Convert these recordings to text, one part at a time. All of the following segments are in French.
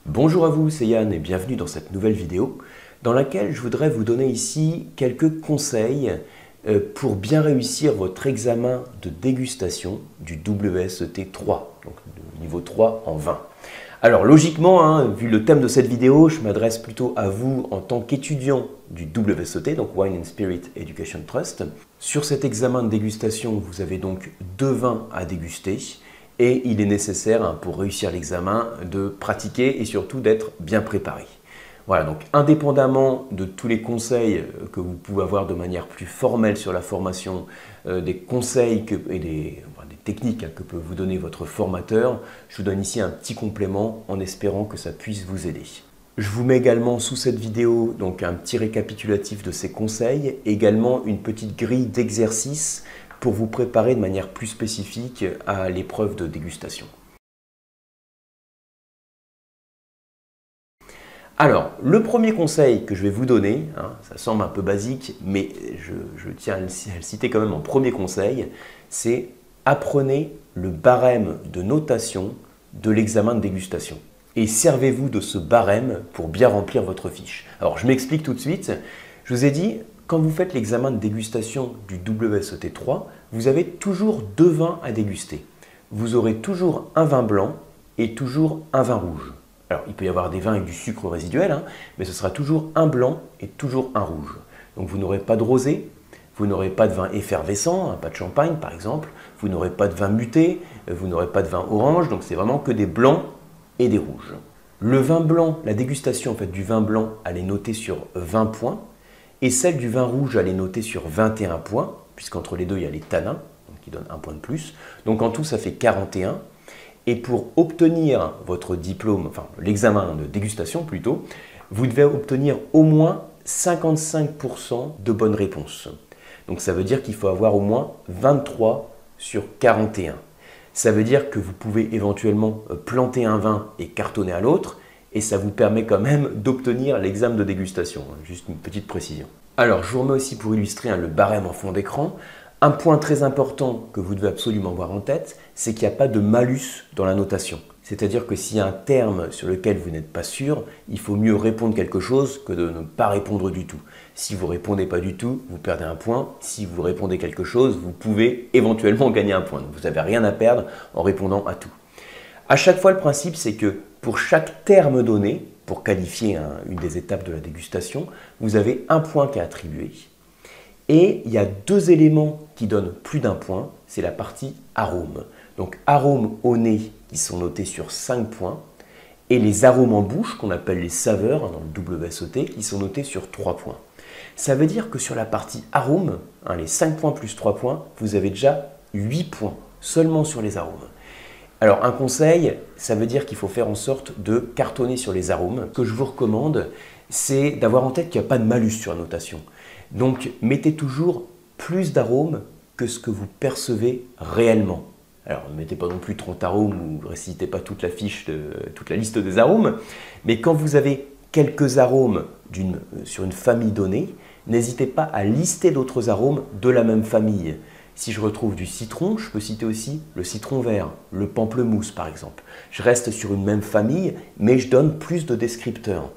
Bonjour à vous, c'est Yann et bienvenue dans cette nouvelle vidéo dans laquelle je voudrais vous donner ici quelques conseils pour bien réussir votre examen de dégustation du WSET 3, donc de niveau 3 en vin. Alors logiquement, vu le thème de cette vidéo, je m'adresse plutôt à vous en tant qu'étudiant du WSET, donc Wine and Spirit Education Trust. Sur cet examen de dégustation, vous avez donc 2 vins à déguster. Et il est nécessaire, pour réussir l'examen, de pratiquer et surtout d'être bien préparé. Voilà, donc indépendamment de tous les conseils que vous pouvez avoir de manière plus formelle sur la formation, des conseils et des techniques que peut vous donner votre formateur, je vous donne ici un petit complément en espérant que ça puisse vous aider. Je vous mets également sous cette vidéo donc un petit récapitulatif de ces conseils, également une petite grille d'exercices pour vous préparer de manière plus spécifique à l'épreuve de dégustation. Alors, le premier conseil que je vais vous donner, ça semble un peu basique, mais je tiens à le citer quand même en premier conseil, c'est apprenez le barème de notation de l'examen de dégustation. Et servez-vous de ce barème pour bien remplir votre fiche. Alors, je m'explique tout de suite. Je vous ai dit, quand vous faites l'examen de dégustation du WSET 3, vous avez toujours 2 vins à déguster. Vous aurez toujours un vin blanc et toujours un vin rouge. Alors, il peut y avoir des vins avec du sucre résiduel, mais ce sera toujours un blanc et toujours un rouge. Donc, vous n'aurez pas de rosé, vous n'aurez pas de vin effervescent, pas de champagne par exemple, vous n'aurez pas de vin muté, vous n'aurez pas de vin orange, donc c'est vraiment que des blancs et des rouges. Le vin blanc, la dégustation du vin blanc, elle est notée sur 20 points. Et celle du vin rouge, elle est notée sur 21 points, puisqu'entre les deux, il y a les tanins, qui donnent un point de plus. Donc en tout, ça fait 41. Et pour obtenir votre diplôme, enfin l'examen de dégustation plutôt, vous devez obtenir au moins 55% de bonnes réponses. Donc ça veut dire qu'il faut avoir au moins 23 sur 41. Ça veut dire que vous pouvez éventuellement planter un vin et cartonner à l'autre, et ça vous permet quand même d'obtenir l'examen de dégustation. Juste une petite précision. Alors, je vous remets aussi pour illustrer le barème en fond d'écran. Un point très important que vous devez absolument avoir en tête, c'est qu'il n'y a pas de malus dans la notation. C'est-à-dire que s'il y a un terme sur lequel vous n'êtes pas sûr, il faut mieux répondre quelque chose que de ne pas répondre du tout. Si vous ne répondez pas du tout, vous perdez un point. Si vous répondez quelque chose, vous pouvez éventuellement gagner un point. Donc, vous n'avez rien à perdre en répondant à tout. À chaque fois, le principe, c'est que pour chaque terme donné, pour qualifier une des étapes de la dégustation, vous avez un point qui est attribué. Et il y a 2 éléments qui donnent plus d'un point, c'est la partie arôme. Donc arômes au nez qui sont notés sur 5 points et les arômes en bouche qu'on appelle les saveurs dans le WSET qui sont notés sur 3 points. Ça veut dire que sur la partie arôme, les 5 points plus 3 points, vous avez déjà 8 points seulement sur les arômes. Alors un conseil, ça veut dire qu'il faut faire en sorte de cartonner sur les arômes. Ce que je vous recommande, c'est d'avoir en tête qu'il n'y a pas de malus sur la notation. Donc mettez toujours plus d'arômes que ce que vous percevez réellement. Alors ne mettez pas non plus 30 arômes ou ne récitez pas toute la fiche, toute la liste des arômes, mais quand vous avez quelques arômes sur une famille donnée, n'hésitez pas à lister d'autres arômes de la même famille. Si je retrouve du citron, je peux citer aussi le citron vert, le pamplemousse par exemple. Je reste sur une même famille, mais je donne plus de descripteurs.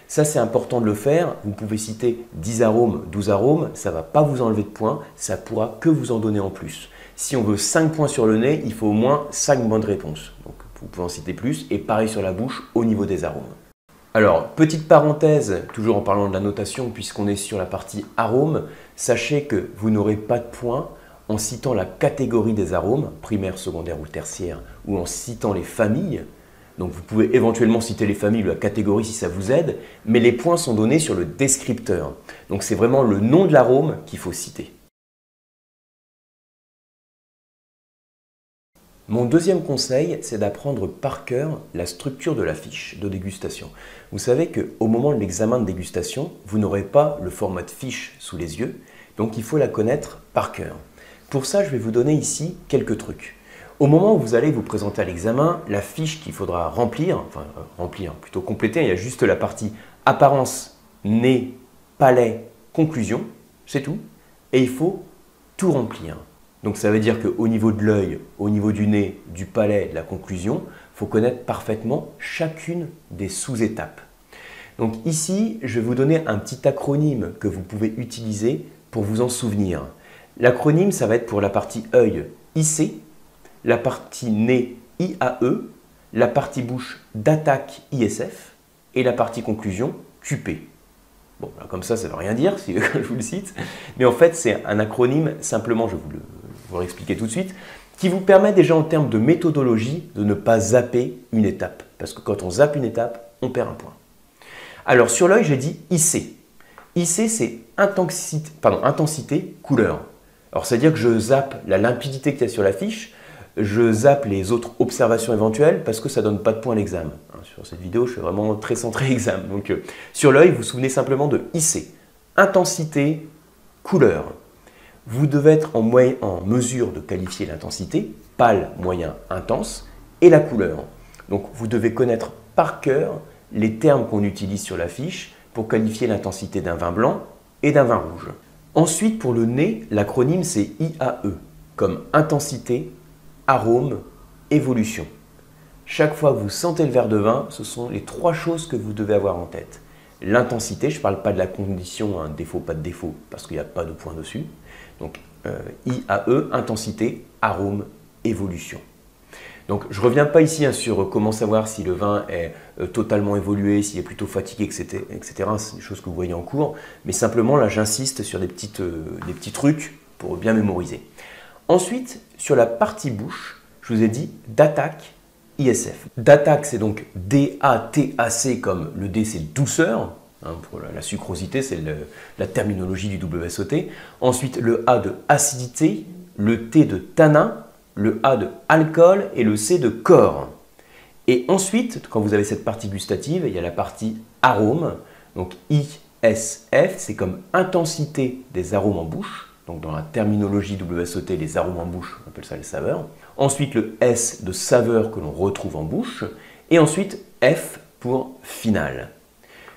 Ça, c'est important de le faire. Vous pouvez citer 10 arômes, 12 arômes, ça ne va pas vous enlever de points, ça pourra que vous en donner en plus. Si on veut 5 points sur le nez, il faut au moins 5 bonnes réponses. Donc, vous pouvez en citer plus, et pareil sur la bouche au niveau des arômes. Alors, petite parenthèse, toujours en parlant de la notation, puisqu'on est sur la partie arômes, sachez que vous n'aurez pas de points en citant la catégorie des arômes, primaire, secondaire ou tertiaire, ou en citant les familles. Donc vous pouvez éventuellement citer les familles ou la catégorie si ça vous aide, mais les points sont donnés sur le descripteur. Donc c'est vraiment le nom de l'arôme qu'il faut citer. Mon deuxième conseil, c'est d'apprendre par cœur la structure de la fiche de dégustation. Vous savez qu'au moment de l'examen de dégustation, vous n'aurez pas le format de fiche sous les yeux, donc il faut la connaître par cœur. Pour ça, je vais vous donner ici quelques trucs. Au moment où vous allez vous présenter à l'examen, la fiche qu'il faudra plutôt compléter, il y a juste la partie apparence, nez, palais, conclusion, c'est tout. Et il faut tout remplir. Donc ça veut dire qu'au niveau de l'œil, au niveau du nez, du palais, de la conclusion, il faut connaître parfaitement chacune des sous-étapes. Donc ici, je vais vous donner un petit acronyme que vous pouvez utiliser pour vous en souvenir. L'acronyme, ça va être pour la partie œil IC, la partie nez IAE, la partie bouche d'attaque ISF et la partie conclusion QP. Bon, là, comme ça ne veut rien dire si je vous le cite, mais en fait, c'est un acronyme, simplement, je vais vous l'expliquer tout de suite, qui vous permet déjà en termes de méthodologie de ne pas zapper une étape. Parce que quand on zappe une étape, on perd un point. Alors, sur l'œil, j'ai dit IC. IC, c'est intensité, couleur. Alors, c'est-à-dire que je zappe la limpidité qu'il y a sur la fiche, je zappe les autres observations éventuelles parce que ça ne donne pas de points à l'examen. Sur cette vidéo, je suis vraiment très centré examen. Donc, sur l'œil, vous vous souvenez simplement de IC. Intensité, couleur. Vous devez être en mesure de qualifier l'intensité, pâle, moyen, intense, et la couleur. Donc, vous devez connaître par cœur les termes qu'on utilise sur la fiche pour qualifier l'intensité d'un vin blanc et d'un vin rouge. Ensuite, pour le nez, l'acronyme c'est IAE, comme intensité, arôme, évolution. Chaque fois que vous sentez le verre de vin, ce sont les trois choses que vous devez avoir en tête. L'intensité, je ne parle pas de la condition, un défaut, pas de défaut, parce qu'il n'y a pas de point dessus. Donc IAE, intensité, arôme, évolution. Donc je ne reviens pas ici sur comment savoir si le vin est totalement évolué, s'il est plutôt fatigué, etc. C'est des choses que vous voyez en cours. Mais simplement, là, j'insiste sur des petits trucs pour bien mémoriser. Ensuite, sur la partie bouche, je vous ai dit d'attaque ISF. D'attaque, c'est donc D-A-T-A-C, comme le D, c'est douceur. Pour la sucrosité, c'est la terminologie du WSOT. Ensuite, le A de acidité, le T de tanin, le A de alcool et le C de corps. Et ensuite, quand vous avez cette partie gustative, il y a la partie arôme. Donc ISF, c'est comme intensité des arômes en bouche. Donc dans la terminologie WSOT, les arômes en bouche, on appelle ça les saveurs. Ensuite, le S de saveur que l'on retrouve en bouche. Et ensuite, F pour final.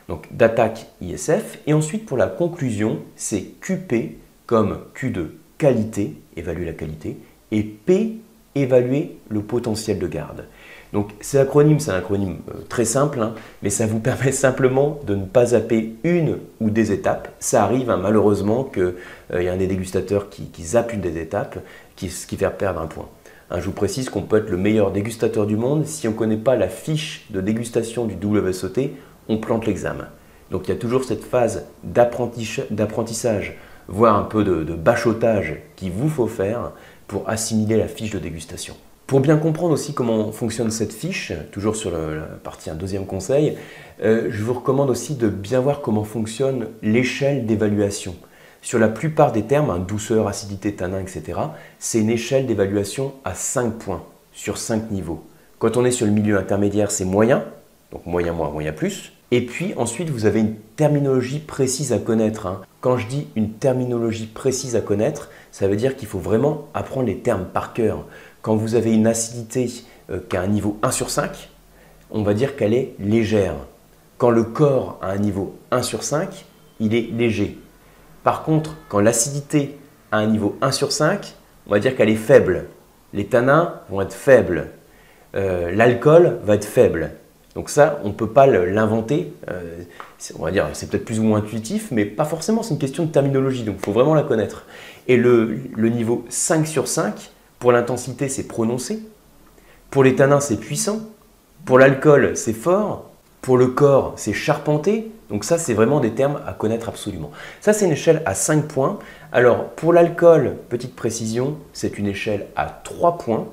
Donc d'attaque ISF. Et ensuite, pour la conclusion, c'est QP comme Q de qualité, évaluer la qualité, et P, évaluer le potentiel de garde. Donc cet acronyme, c'est un acronyme très simple, mais ça vous permet simplement de ne pas zapper une ou des étapes. Ça arrive malheureusement qu'il y a un des dégustateurs qui zappe une des étapes, ce qui fait perdre un point. Je vous précise qu'on peut être le meilleur dégustateur du monde. Si on ne connaît pas la fiche de dégustation du WSOT, on plante l'examen. Donc il y a toujours cette phase d'apprentissage, voire un peu de bachotage qu'il vous faut faire pour assimiler la fiche de dégustation. Pour bien comprendre aussi comment fonctionne cette fiche, toujours sur la partie un deuxième conseil, je vous recommande aussi de bien voir comment fonctionne l'échelle d'évaluation. Sur la plupart des termes, douceur, acidité, tanin, etc., c'est une échelle d'évaluation à 5 points, sur 5 niveaux. Quand on est sur le milieu intermédiaire, c'est moyen, donc moyen moins, moyen plus. Et puis ensuite, vous avez une terminologie précise à connaître. Quand je dis une terminologie précise à connaître, ça veut dire qu'il faut vraiment apprendre les termes par cœur. Quand vous avez une acidité qui a un niveau 1 sur 5, on va dire qu'elle est légère. Quand le corps a un niveau 1 sur 5, il est léger. Par contre, quand l'acidité a un niveau 1 sur 5, on va dire qu'elle est faible. Les tanins vont être faibles. L'alcool va être faible. Donc ça, on ne peut pas l'inventer. On va dire, c'est peut-être plus ou moins intuitif, mais pas forcément, c'est une question de terminologie, donc il faut vraiment la connaître. Et le niveau 5 sur 5, pour l'intensité, c'est prononcé. Pour les tanins, c'est puissant. Pour l'alcool, c'est fort. Pour le corps, c'est charpenté. Donc ça, c'est vraiment des termes à connaître absolument. Ça, c'est une échelle à 5 points. Alors, pour l'alcool, petite précision, c'est une échelle à 3 points.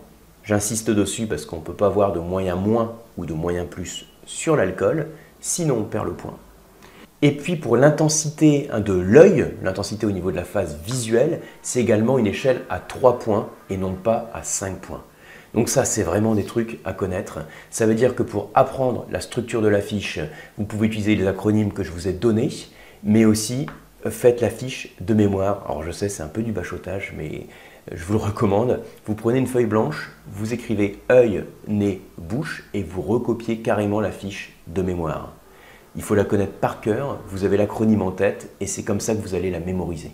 J'insiste dessus parce qu'on ne peut pas avoir de moyen moins ou de moyen plus sur l'alcool, sinon on perd le point. Et puis pour l'intensité de l'œil, l'intensité au niveau de la phase visuelle, c'est également une échelle à 3 points et non pas à 5 points. Donc ça, c'est vraiment des trucs à connaître. Ça veut dire que pour apprendre la structure de la fiche, vous pouvez utiliser les acronymes que je vous ai donnés, mais aussi faites la fiche de mémoire. Alors je sais, c'est un peu du bachotage, mais je vous le recommande. Vous prenez une feuille blanche, vous écrivez œil, nez, bouche et vous recopiez carrément la fiche de mémoire. Il faut la connaître par cœur, vous avez l'acronyme en tête et c'est comme ça que vous allez la mémoriser.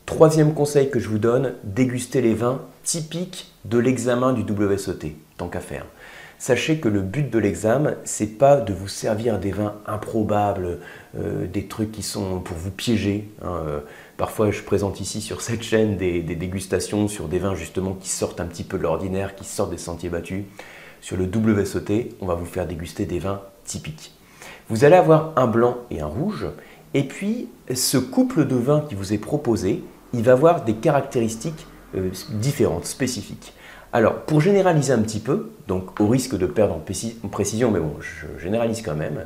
Troisième conseil que je vous donne, dégustez les vins typiques de l'examen du WSET, tant qu'à faire. Sachez que le but de l'examen, c'est pas de vous servir des vins improbables, des trucs qui sont pour vous piéger. Parfois, je présente ici sur cette chaîne des dégustations sur des vins justement qui sortent un petit peu de l'ordinaire, qui sortent des sentiers battus. Sur le WSET, on va vous faire déguster des vins typiques. Vous allez avoir un blanc et un rouge, et puis ce couple de vins qui vous est proposé, il va avoir des caractéristiques différentes, spécifiques. Alors, pour généraliser un petit peu, donc au risque de perdre en précision, mais bon, je généralise quand même,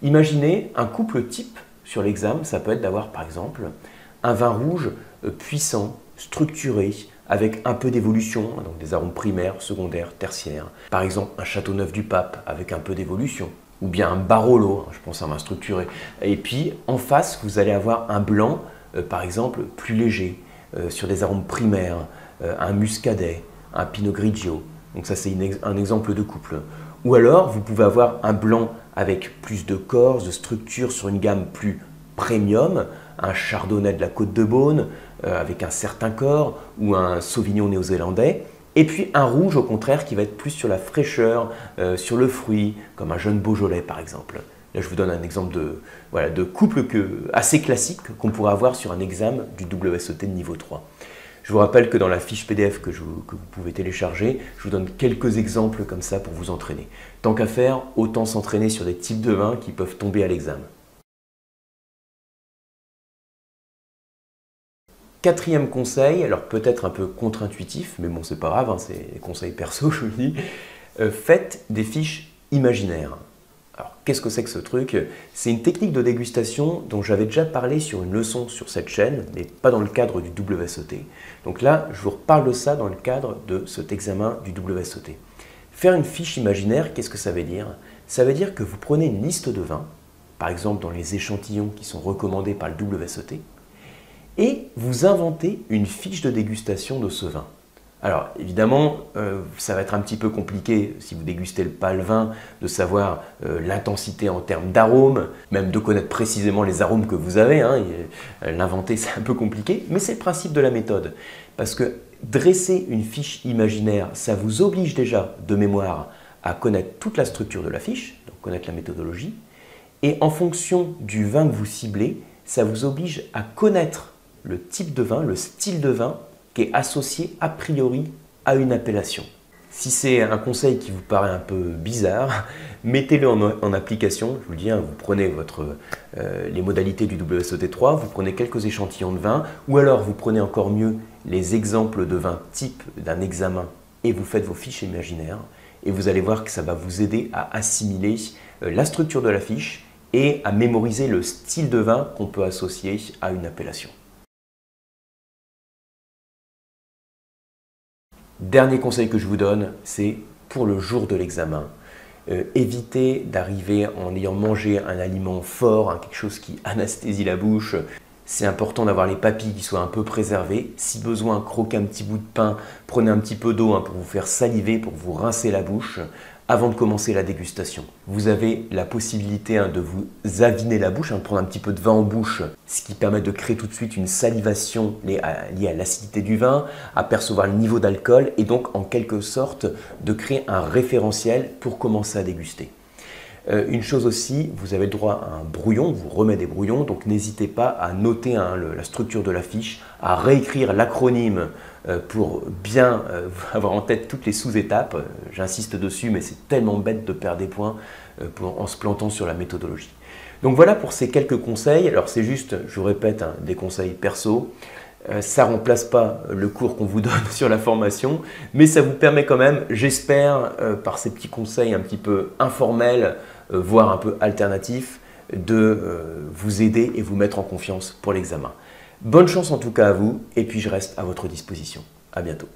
imaginez un couple type sur l'examen, ça peut être d'avoir par exemple un vin rouge puissant, structuré, avec un peu d'évolution, donc des arômes primaires, secondaires, tertiaires. Par exemple, un Châteauneuf du Pape avec un peu d'évolution, ou bien un Barolo, je pense à un vin structuré. Et puis, en face, vous allez avoir un blanc, par exemple, plus léger, sur des arômes primaires, un Muscadet, un Pinot Grigio. Donc ça, c'est un exemple de couple. Ou alors, vous pouvez avoir un blanc avec plus de corps, de structure sur une gamme plus premium, un Chardonnay de la Côte de Beaune avec un certain corps, ou un Sauvignon néo-zélandais. Et puis un rouge, au contraire, qui va être plus sur la fraîcheur, sur le fruit, comme un jeune Beaujolais, par exemple. Là, je vous donne un exemple de couple assez classique qu'on pourrait avoir sur un examen du WSET de niveau 3. Je vous rappelle que dans la fiche PDF que vous pouvez télécharger, je vous donne quelques exemples comme ça pour vous entraîner. Tant qu'à faire, autant s'entraîner sur des types de vins qui peuvent tomber à l'examen. Quatrième conseil, alors peut-être un peu contre-intuitif, mais bon, c'est pas grave, hein, c'est des conseils perso, je vous le dis. Faites des fiches imaginaires. Alors, qu'est-ce que c'est que ce truc? C'est une technique de dégustation dont j'avais déjà parlé sur une leçon sur cette chaîne, mais pas dans le cadre du WSET. Donc là, je vous reparle de ça dans le cadre de cet examen du WSET. Faire une fiche imaginaire, qu'est-ce que ça veut dire? Ça veut dire que vous prenez une liste de vins, par exemple dans les échantillons qui sont recommandés par le WSET, et vous inventez une fiche de dégustation de ce vin. Alors évidemment, ça va être un petit peu compliqué si vous dégustez pas le vin, de savoir l'intensité en termes d'arômes, même de connaître précisément les arômes que vous avez. L'inventer, c'est un peu compliqué, mais c'est le principe de la méthode. Parce que dresser une fiche imaginaire, ça vous oblige déjà de mémoire à connaître toute la structure de la fiche, donc connaître la méthodologie, et en fonction du vin que vous ciblez, ça vous oblige à connaître le type de vin, le style de vin, qui est associé a priori à une appellation. Si c'est un conseil qui vous paraît un peu bizarre, mettez-le en application. Je vous le dis, vous prenez les modalités du WSET3, vous prenez quelques échantillons de vin, ou alors vous prenez encore mieux les exemples de vins type d'un examen et vous faites vos fiches imaginaires. Et vous allez voir que ça va vous aider à assimiler la structure de la fiche et à mémoriser le style de vin qu'on peut associer à une appellation. Dernier conseil que je vous donne, c'est pour le jour de l'examen. Évitez d'arriver en ayant mangé un aliment fort, quelque chose qui anesthésie la bouche. C'est important d'avoir les papilles qui soient un peu préservées. Si besoin, croquez un petit bout de pain, prenez un petit peu d'eau pour vous faire saliver, pour vous rincer la bouche avant de commencer la dégustation. Vous avez la possibilité de vous aviner la bouche, de prendre un petit peu de vin en bouche, ce qui permet de créer tout de suite une salivation liée à l'acidité du vin, à percevoir le niveau d'alcool et donc en quelque sorte de créer un référentiel pour commencer à déguster. Une chose aussi, vous avez le droit à un brouillon, vous remet des brouillons, donc n'hésitez pas à noter la structure de la fiche, à réécrire l'acronyme pour bien avoir en tête toutes les sous-étapes. J'insiste dessus, mais c'est tellement bête de perdre des points en se plantant sur la méthodologie. Donc voilà pour ces quelques conseils. Alors c'est juste, je vous répète, des conseils perso. Ça ne remplace pas le cours qu'on vous donne sur la formation, mais ça vous permet quand même, j'espère, par ces petits conseils un petit peu informels, voire un peu alternatifs, de vous aider et vous mettre en confiance pour l'examen. Bonne chance en tout cas à vous, et puis je reste à votre disposition. À bientôt.